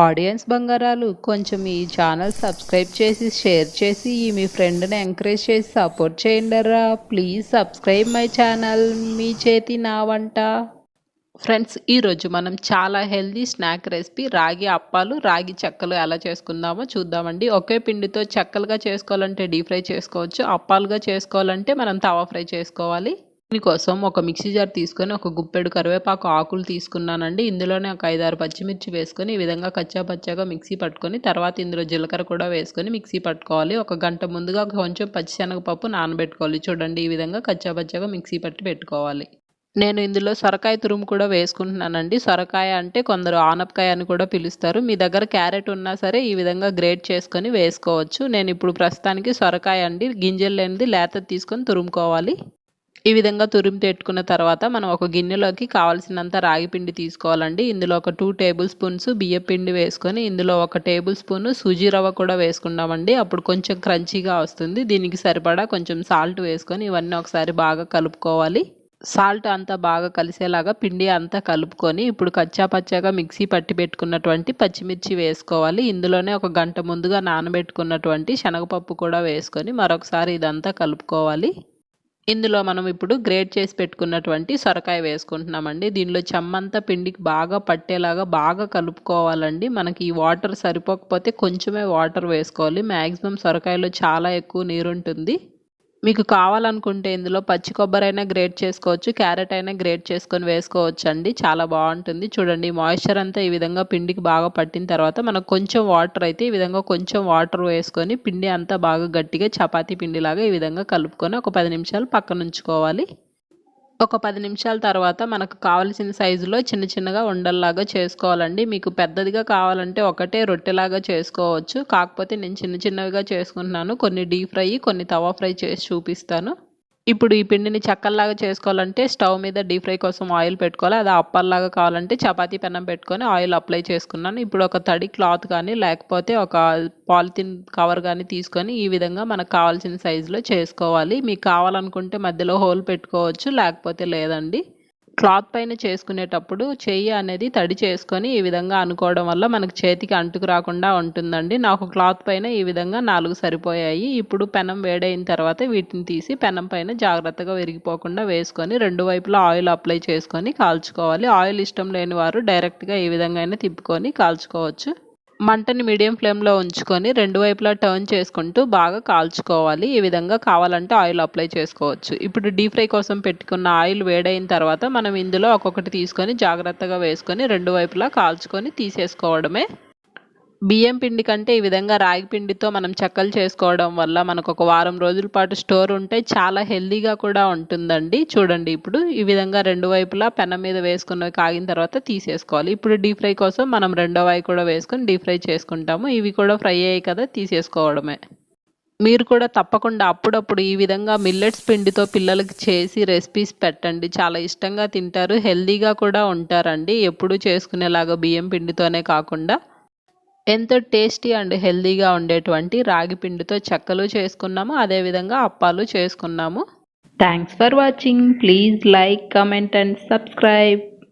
Audience బంగారాలు కొంచెం ఈ ఛానల్ సబ్స్క్రైబ్ చేసి షేర్ చేసి మీ ఫ్రెండ్ని ఎంకరేజ్ చేసి సపోర్ట్ చేయండిరా. Please subscribe my channel. మీ చేతి నా వంట. ఫ్రెండ్స్, ఈరోజు మనం చాలా హెల్దీ స్నాక్ రెసిపీ రాగి అప్పాలు, రాగి చెక్కలు ఎలా చేసుకుందామో చూద్దామండి. ఒకే పిండితో చెక్కలుగా చేసుకోవాలంటే డీప్ ఫ్రై చేసుకోవచ్చు, అప్పాలుగా చేసుకోవాలంటే మనం తవా ఫ్రై చేసుకోవాలి. దీనికోసం ఒక మిక్సీ జార్ తీసుకొని ఒక గుప్పెడు కరివేపాకు ఆకులు తీసుకున్నానండి. ఇందులోనే ఒక 5-6 పచ్చిమిర్చి వేసుకొని ఈ విధంగా కచ్చా పచ్చాగా మిక్సీ పట్టుకొని తర్వాత ఇందులో జీలకర్ర కూడా వేసుకొని మిక్సీ పట్టుకోవాలి. ఒక గంట ముందుగా కొంచెం పచ్చిశనగపప్పు నానబెట్టుకోవాలి. చూడండి, ఈ విధంగా కచ్చా పచ్చాగా మిక్సీ పట్టి పెట్టుకోవాలి. నేను ఇందులో సొరకాయ తురుము కూడా వేసుకుంటున్నానండి. సొరకాయ అంటే కొందరు ఆనపకాయ అని కూడా పిలుస్తారు. మీ దగ్గర క్యారెట్ ఉన్నా సరే ఈ విధంగా గ్రేట్ చేసుకొని వేసుకోవచ్చు. నేను ఇప్పుడు ప్రస్తుతానికి సొరకాయ అండి, గింజలు లేనిది లేత తీసుకొని తురుముకోవాలి. ఈ విధంగా తురిమి పెట్టుకున్న తర్వాత మనం ఒక గిన్నెలోకి కావాల్సినంత రాగి పిండి తీసుకోవాలండి. ఇందులో ఒక 2 టేబుల్ స్పూన్స్ బియ్య పిండి వేసుకొని ఇందులో 1 టేబుల్ స్పూన్ సూజీ రవ్వ కూడా వేసుకున్నామండి. అప్పుడు కొంచెం క్రంచీగా వస్తుంది. దీనికి సరిపడా కొంచెం సాల్ట్ వేసుకొని ఇవన్నీ ఒకసారి బాగా కలుపుకోవాలి. సాల్ట్ అంతా బాగా కలిసేలాగా పిండి అంతా కలుపుకొని ఇప్పుడు కచ్చా పచ్చాగా మిక్సీ పట్టి పెట్టుకున్నటువంటి పచ్చిమిర్చి వేసుకోవాలి. ఇందులోనే ఒక గంట ముందుగా నానబెట్టుకున్నటువంటి శనగపప్పు కూడా వేసుకొని మరొకసారి ఇదంతా కలుపుకోవాలి. ఇందులో మనం ఇప్పుడు గ్రేట్ చేసి పెట్టుకున్నటువంటి సొరకాయ వేసుకుంటున్నామండి. దీనిలో చెమ్మంతా పిండికి బాగా పట్టేలాగా బాగా కలుపుకోవాలండి. మనకి ఈ వాటర్ సరిపోకపోతే కొంచెమే వాటర్ వేసుకోవాలి. మ్యాక్సిమం సొరకాయలో చాలా ఎక్కువ నీరు ఉంటుంది. మీకు కావాలనుకుంటే ఇందులో పచ్చి కొబ్బరి అయినా గ్రేట్ చేసుకోవచ్చు, క్యారెట్ అయినా గ్రేట్ చేసుకొని వేసుకోవచ్చు అండి. చాలా బాగుంటుంది. చూడండి, మాయిశ్చర్ అంతా ఈ విధంగా పిండికి బాగా పట్టిన తర్వాత మనకు కొంచెం వాటర్ అయితే ఈ విధంగా కొంచెం వాటర్ వేసుకొని పిండి అంతా బాగా గట్టిగా చపాతీ పిండిలాగా ఈ విధంగా కలుపుకొని ఒక 10 నిమిషాలు పక్కన ఉంచుకోవాలి. ఒక 10 నిమిషాల తర్వాత మనకు కావాల్సిన సైజులో చిన్న చిన్నగా ఉండల్లాగా చేసుకోవాలండి. మీకు పెద్దదిగా కావాలంటే ఒకటే రొట్టెలాగా చేసుకోవచ్చు. కాకపోతే నేను చిన్న చిన్నవిగా చేసుకుంటున్నాను. కొన్ని డీప్ ఫ్రై, కొన్ని తవా ఫ్రై చేసి చూపిస్తాను. ఇప్పుడు ఈ పిండిని చెక్కల్లాగా చేసుకోవాలంటే స్టవ్ మీద డీప్ ఫ్రై కోసం ఆయిల్ పెట్టుకోవాలి. అది అప్పాల్లాగా కావాలంటే చపాతీ పెనం పెట్టుకొని ఆయిల్ అప్లై చేసుకున్నాను. ఇప్పుడు ఒక తడి క్లాత్ కానీ లేకపోతే ఒక పాలిథిన్ కవర్ కానీ తీసుకొని ఈ విధంగా మనకు కావాల్సిన సైజులో చేసుకోవాలి. మీకు కావాలనుకుంటే మధ్యలో హోల్ పెట్టుకోవచ్చు, లేకపోతే లేదండి. క్లాత్ పైన చేసుకునేటప్పుడు చెయ్యి అనేది తడి చేసుకొని ఈ విధంగా అనుకోవడం వల్ల మనకు చేతికి అంటుకు రాకుండా ఉంటుందండి. నాకు క్లాత్ పైన ఈ విధంగా 4 సరిపోయాయి. ఇప్పుడు పెనం వేడైన తర్వాత వీటిని తీసి పెనం పైన జాగ్రత్తగా విరిగిపోకుండా వేసుకొని 2 వైపులా ఆయిల్ అప్లై చేసుకొని కాల్చుకోవాలి. ఆయిల్ ఇష్టం లేని వారు డైరెక్ట్గా ఈ విధంగా అయినా తిప్పుకొని కాల్చుకోవచ్చు. మంటని మీడియం ఫ్లేమ్లో ఉంచుకొని 2 వైపులా టర్న్ చేసుకుంటూ బాగా కాల్చుకోవాలి. ఈ విధంగా కావాలంటే ఆయిల్ అప్లై చేసుకోవచ్చు. ఇప్పుడు డీప్ ఫ్రై కోసం పెట్టుకున్న ఆయిల్ వేడైన తర్వాత మనం ఇందులో ఒక్కొక్కటి తీసుకొని జాగ్రత్తగా వేసుకొని 2 వైపులా కాల్చుకొని తీసేసుకోవడమే. బియ్యం పిండి కంటే ఈ విధంగా రాగి పిండితో మనం చెక్కలు చేసుకోవడం వల్ల మనకు ఒక వారం రోజుల పాటు స్టోర్ ఉంటే చాలా హెల్దీగా కూడా ఉంటుందండి. చూడండి, ఇప్పుడు ఈ విధంగా 2 వైపులా పెనం మీద వేసుకున్నవి కాగిన తర్వాత తీసేసుకోవాలి. ఇప్పుడు డీప్ ఫ్రై కోసం మనం రెండో వాయి కూడా వేసుకొని డీప్ ఫ్రై చేసుకుంటాము. ఇవి కూడా ఫ్రై అయ్యాయి కదా, తీసేసుకోవడమే. మీరు కూడా తప్పకుండా అప్పుడప్పుడు ఈ విధంగా మిల్లెట్స్ పిండితో పిల్లలకి చేసి రెసిపీస్ పెట్టండి. చాలా ఇష్టంగా తింటారు, హెల్దీగా కూడా ఉంటారండి. ఎప్పుడూ చేసుకునేలాగా బియ్యం పిండితోనే కాకుండా ఎంతో టేస్టీ అండ్ హెల్దీగా ఉండేటువంటి రాగి పిండితో చెక్కలు చేసుకున్నాము, అదేవిధంగా అప్పాలు చేసుకున్నాము. Thanks for watching. Please like, comment and subscribe.